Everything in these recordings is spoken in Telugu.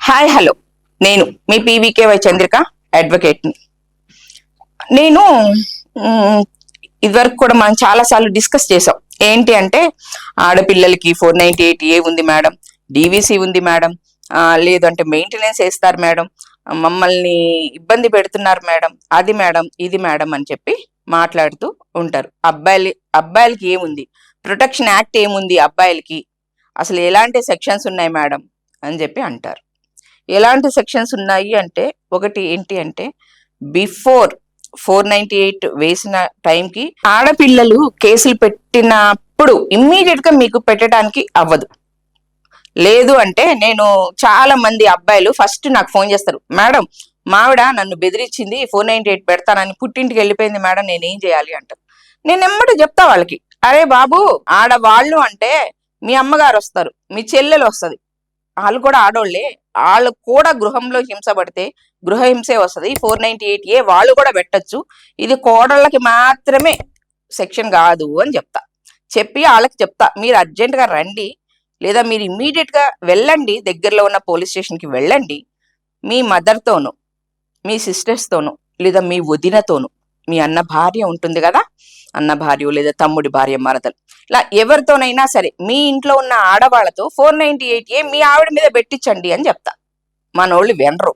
హాయ్ హలో, నేను మీ పీవీకేవై చంద్రిక అడ్వకేట్ని. నేను ఇదివరకు కూడా మనం చాలాసార్లు డిస్కస్ చేసాం. ఏంటి అంటే ఆడపిల్లలకి 498A ఉంది మేడం, డీవీసీ ఉంది మేడం, లేదంటే మెయింటెనెన్స్ వేస్తారు మేడం, మమ్మల్ని ఇబ్బంది పెడుతున్నారు మేడం, అది మేడం ఇది మేడం అని చెప్పి మాట్లాడుతూ ఉంటారు. అబ్బాయిలకి ఏముంది, ప్రొటెక్షన్ యాక్ట్ ఏముంది అబ్బాయిలకి, అసలు ఎలాంటి సెక్షన్స్ ఉన్నాయి మేడం అని చెప్పి అంటారు. ఎలాంటి సెక్షన్స్ ఉన్నాయి అంటే, ఒకటి ఏంటి అంటే బిఫోర్ 498 వేసిన టైంకి ఆడపిల్లలు కేసులు పెట్టినప్పుడు ఇమ్మీడియట్ గా మీకు పెట్టడానికి అవ్వదు. లేదు అంటే నేను చాలా మంది అబ్బాయిలు ఫస్ట్ నాకు ఫోన్ చేస్తారు, మేడం మావిడ నన్ను బెదిరించింది 498 పెడతానని, పుట్టింటికి వెళ్ళిపోయింది మేడం, నేనేం చేయాలి అంటారు. నేను ఎమ్మటి చెప్తా వాళ్ళకి, అరే బాబు ఆడవాళ్ళు అంటే మీ అమ్మగారు వస్తారు, మీ చెల్లెలు వస్తుంది, వాళ్ళు కూడా ఆడోళ్లే, వాళ్ళు కూడా గృహంలో హింసపడితే గృహహింసే వస్తుంది. 498A వాళ్ళు కూడా పెట్టచ్చు, ఇది కోడళ్ళకి మాత్రమే సెక్షన్ కాదు అని చెప్పి వాళ్ళకి చెప్తా, మీరు అర్జెంటుగా రండి, లేదా మీరు ఇమ్మీడియట్ గా వెళ్ళండి, దగ్గరలో ఉన్న పోలీస్ స్టేషన్కి వెళ్ళండి, మీ మదర్తోనూ మీ సిస్టర్స్తోనూ లేదా మీ వదినతోనూ, మీ అన్న భార్య ఉంటుంది కదా, అన్న భార్య లేదా తమ్ముడి భార్య మరదలు, ఇలా ఎవరితోనైనా సరే మీ ఇంట్లో ఉన్న ఆడవాళ్లతో 498A మీ ఆవిడ మీద పెట్టించండి అని చెప్తా. మనోళ్ళు వినరు,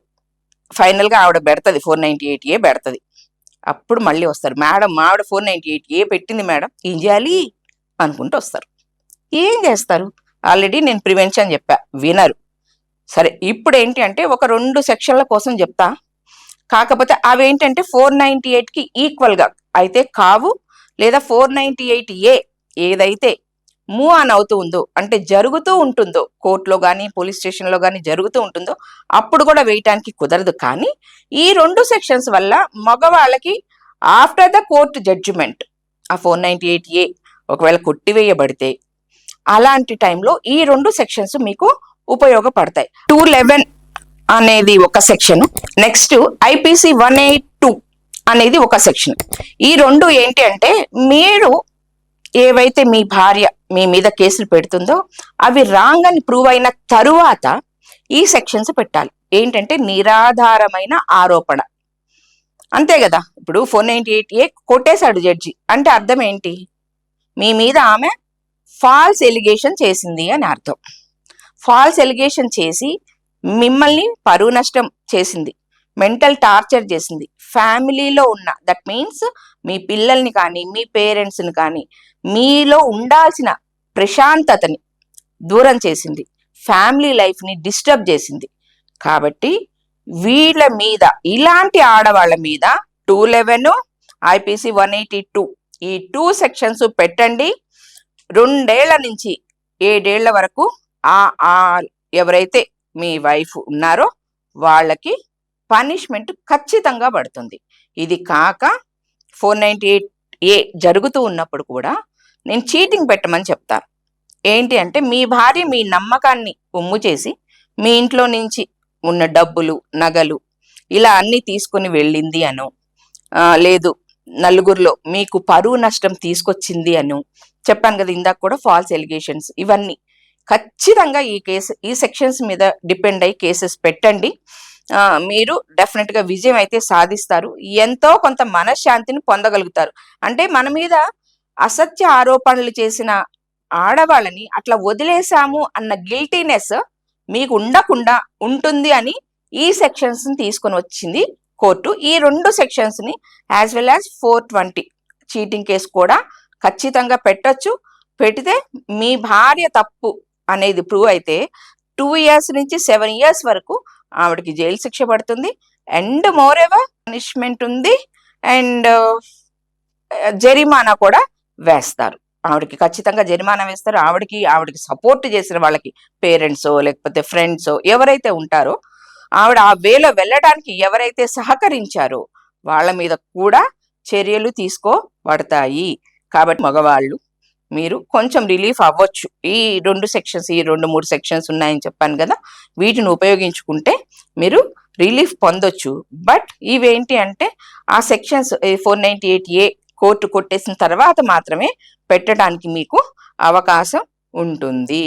ఫైనల్ గా ఆవిడ పెడతది, 498A పెడతది. అప్పుడు మళ్ళీ వస్తారు, మేడం మా ఆవిడ 498A పెట్టింది మేడం, ఏం చేయాలి అనుకుంటూ వస్తారు. ఏం చేస్తారు, ఆల్రెడీ నేను ప్రివెన్షన్ చెప్పా, వినరు. సరే, ఇప్పుడు ఏంటి అంటే ఒక 2 సెక్షన్ల కోసం చెప్తా, కాకపోతే అవి ఏంటంటే 498కి ఈక్వల్ గా అయితే కావు, లేదా 498A ఏదైతే మూవ్ ఆన్ అవుతూ ఉందో, అంటే జరుగుతూ ఉంటుందో, కోర్టులో కానీ పోలీస్ స్టేషన్లో కానీ జరుగుతూ ఉంటుందో అప్పుడు కూడా వేయటానికి కుదరదు. కానీ ఈ 2 సెక్షన్స్ వల్ల మగవాళ్ళకి ఆఫ్టర్ ద కోర్టు జడ్జిమెంట్ ఆ 498A ఒకవేళ కొట్టివేయబడితే అలాంటి టైంలో ఈ 2 సెక్షన్స్ మీకు ఉపయోగపడతాయి. 211 అనేది ఒక సెక్షన్, నెక్స్ట్ IPC 182 అనేది ఒక సెక్షన్. ఈ 2 ఏంటి అంటే, మీరు ఏవైతే మీ భార్య మీ మీద కేసులు పెడుతుందో అవి రాంగ్ అని ప్రూవ్ అయిన తరువాత ఈ సెక్షన్స్ పెట్టాలి. ఏంటంటే నిరాధారమైన ఆరోపణ, అంతే కదా. ఇప్పుడు 498A కొట్టేశాడు జడ్జి అంటే అర్థం ఏంటి, మీ మీద ఆమె ఫాల్స్ ఎలిగేషన్ చేసింది అని అర్థం. ఫాల్స్ ఎలిగేషన్ చేసి మిమ్మల్ని పరువు నష్టం చేసింది, మెంటల్ టార్చర్ చేసింది, ఫ్యామిలీలో ఉన్న, దట్ మీన్స్ మీ పిల్లల్ని కానీ మీ పేరెంట్స్ని కానీ మీలో ఉండాల్సిన ప్రశాంతతని దూరం చేసింది, ఫ్యామిలీ లైఫ్ని డిస్టర్బ్ చేసింది. కాబట్టి వీళ్ళ మీద, ఇలాంటి ఆడవాళ్ళ మీద 211 IPC 182 ఈ 2 సెక్షన్స్ పెట్టండి. 2 ఏళ్ల నుంచి 7 ఏళ్ల వరకు ఎవరైతే మీ వైఫ్ ఉన్నారో వాళ్ళకి పనిష్మెంట్ ఖచ్చితంగా పడుతుంది. ఇది కాక 498A జరుగుతూ ఉన్నప్పుడు కూడా నేను చీటింగ్ పెట్టమని చెప్తాను. ఏంటి అంటే, మీ భార్య మీ నమ్మకాన్ని ఒమ్ము చేసి మీ ఇంట్లో నుంచి ఉన్న డబ్బులు నగలు ఇలా అన్నీ తీసుకొని వెళ్ళింది అను, లేదు నలుగురిలో మీకు పరువు నష్టం తీసుకొచ్చింది అను చెప్పాను కదా ఇందాక కూడా, ఫాల్స్ ఎలిగేషన్స్, ఇవన్నీ ఖచ్చితంగా ఈ సెక్షన్స్ మీద డిపెండ్ అయ్యి కేసెస్ పెట్టండి. మీరు డెఫినెట్ గా విజయం అయితే సాధిస్తారు, ఎంతో కొంత మనశ్శాంతిని పొందగలుగుతారు. అంటే మన మీద అసత్య ఆరోపణలు చేసిన ఆడవాళ్ళని అట్లా వదిలేసాము అన్న గిల్టీనెస్ మీకు ఉండకుండా ఉంటుంది అని ఈ సెక్షన్స్ ని తీసుకొని వచ్చింది కోర్టు. ఈ 2 సెక్షన్స్ ని as well as 420 cheating case కూడా ఖచ్చితంగా పెట్టొచ్చు. పెడితే మీ భార్య తప్పు అనేది ప్రూవ్ అయితే 2 years నుంచి 7 years వరకు ఆవిడకి జైలు శిక్ష పడుతుంది, అండ్ మోర్ ఎవర్ పనిష్మెంట్ ఉంది, అండ్ జరిమానా కూడా వేస్తారు. ఆవిడకి ఖచ్చితంగా జరిమానా వేస్తారు. ఆవిడకి సపోర్ట్ చేసిన వాళ్ళకి, పేరెంట్సో లేకపోతే ఫ్రెండ్సో ఎవరైతే ఉంటారో, ఆవిడ ఆ వేలో వెళ్ళడానికి ఎవరైతే సహకరించారో వాళ్ళ మీద కూడా చర్యలు తీసుకోబడతాయి. కాబట్టి మగవాళ్ళు మీరు కొంచెం రిలీఫ్ అవ్వచ్చు. ఈ 2 సెక్షన్స్, ఈ 2-3 సెక్షన్స్ ఉన్నాయని చెప్పాను కదా, వీటిని ఉపయోగించుకుంటే మీరు రిలీఫ్ పొందొచ్చు. బట్ ఇవేంటి అంటే, ఆ సెక్షన్స్ 498A కోర్టు కొట్టేసిన తర్వాత మాత్రమే పెట్టడానికి మీకు అవకాశం ఉంటుంది.